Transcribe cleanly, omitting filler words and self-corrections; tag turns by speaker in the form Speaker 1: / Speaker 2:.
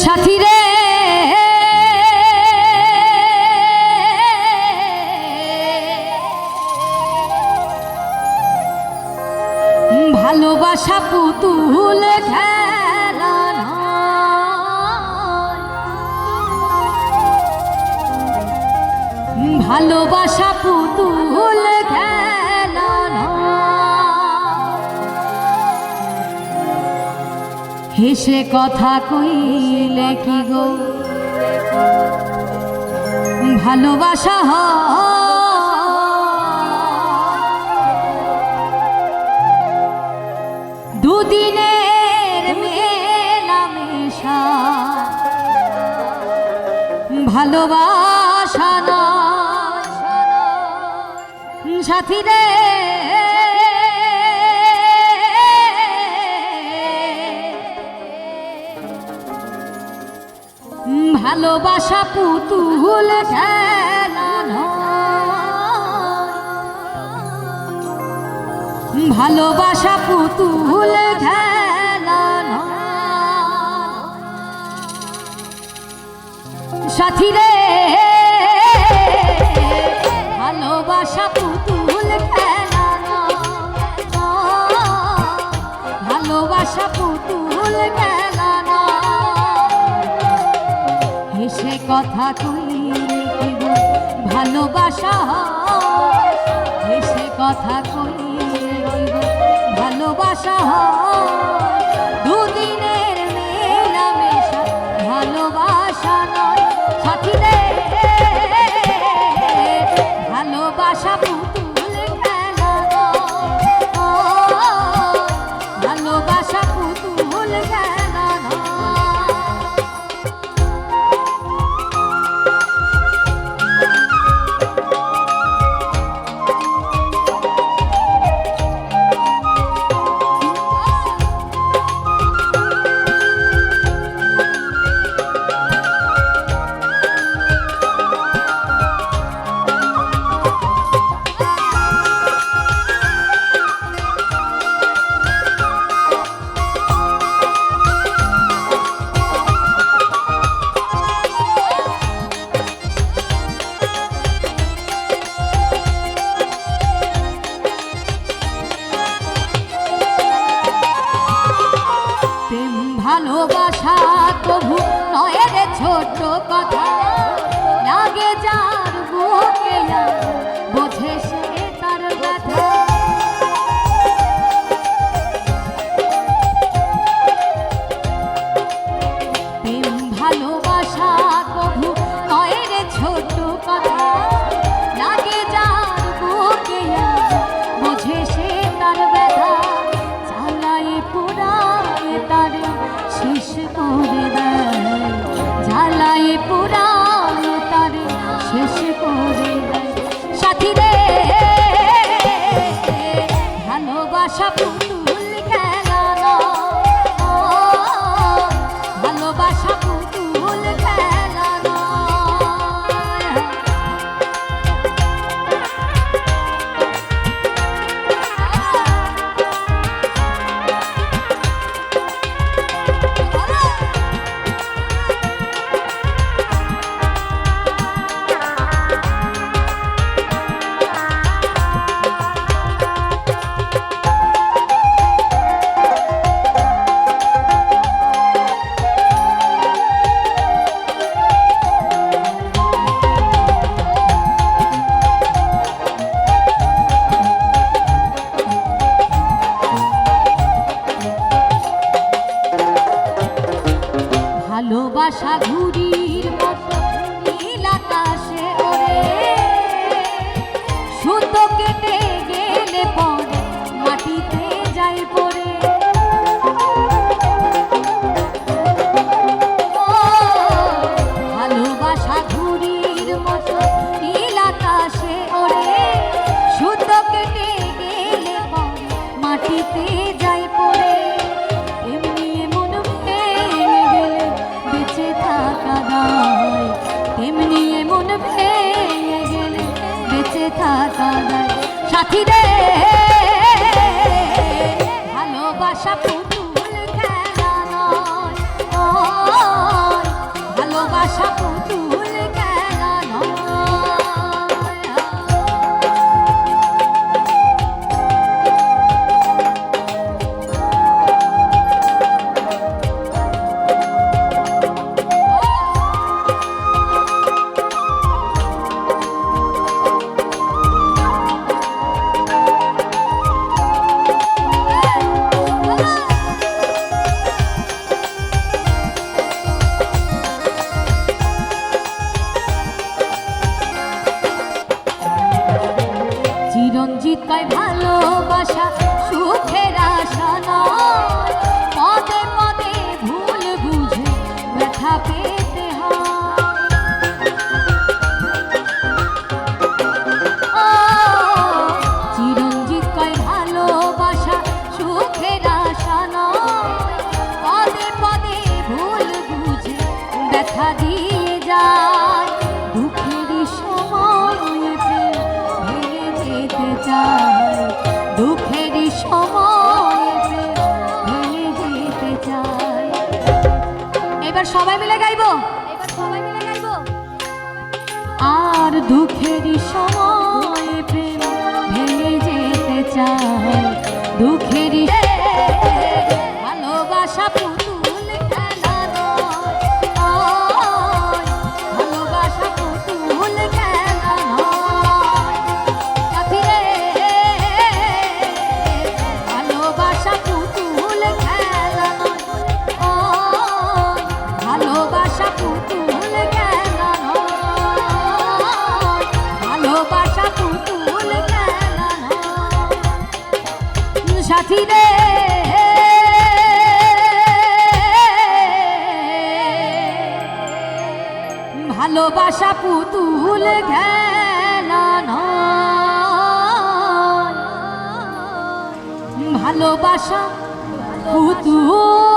Speaker 1: সাথী রে ভালোবাসা পুতুল খেলা নয়, ভালোবাসা পুতুল খেলা নয়। হেসে কথা কইলে কি গো ভালোবাসা হয়? দুদিনের মেলামেশা ভালোবাসা নয় সাথী রে। ভালোবাসা পুতুল খেলা নয়, ভালোবাসা পুতুল খেলা নয় সাথী রে। ভালোবাসা পুতুল খেলা নয়, ভালোবাসা পুতুল খেলা নয়। হেসে কথা কইলে কি গো ভালোবাসা হয়? হেসে কথা কইলে কি গো ভালোবাসা হয়? দুদিনের মেলামেশা ভালোবাসা নয় সাথী রে। ভালোবাসা পুতুল খেলা নয়, ভালোবাসা পুতুল খেলা নয়। ভালোবাসা কভু নয় রে ছোট কথা, লাগে যার বুকে বোঝে সে তার ব্যথা। প্রেম ভালোবাসা কভু নয় রে ছোট কথা, লাগে যার বুকে বোঝে সে তার ব্যথা। জ্বালায় পুরায় তারে শেষ করে দেয়, জ্বালায় পুরায় তারে শেষ করে দেয় সাথী রে। ভালোবাসা পুতুল খেলা নয়, ভালোবাসা পুতুল খেলা নয়। ভালোবাসা ঘুড়ির মতো নীল আকাশে ওড়ে, সুতো কেটে গেলে পরে মাটিতে যায় পড়ে। ভালোবাসা ঘুড়ির মতো নীল আকাশে ওড়ে, সুতো কেটে গেলে পরে মাটিতে যায় পড়ে। এমনি মন ভেঙে গেলে বেঁচে থাকা দায়, তেমনি মন ভেঙে গেলে বেঁচে থাকা দায় সাথী রে। ভালোবাসা পুতুল খেলা নয়, চিরঞ্জিত কয় ভালোবাসা সুখের আশা নয়, পদে পদে ভুল বুঝে ব্যথা পেতে হয়। চিরঞ্জিত কয় ভালোবাসা সুখের আশা নয়, পদে পদে ভুল বুঝে ব্যথা দিয়ে যায়। দুঃখের সময়ে প্রেম ভেঙে যেতে চায়, দুঃখের সময়ে প্রেম ভেঙে যেতে চায়। এবার সবাই মিলে গাইবো, আর দুঃখের সময়ে প্রেম ভেঙে যেতে চায়, দুঃখের ভালোবাসা পুতুল খেলা নয়, ভালোবাসা পুতুল খেলা নয়। সাথী রে, ভালোবাসা পুতুল খেলা নয়, ভালোবাসা পুতুল খেলা নয়, ভালোবাসা পুতুল খেলা নয়। সাথী রে, ভালোবাসা পুতুল খেলা নয়, ভালোবাসা পুতুল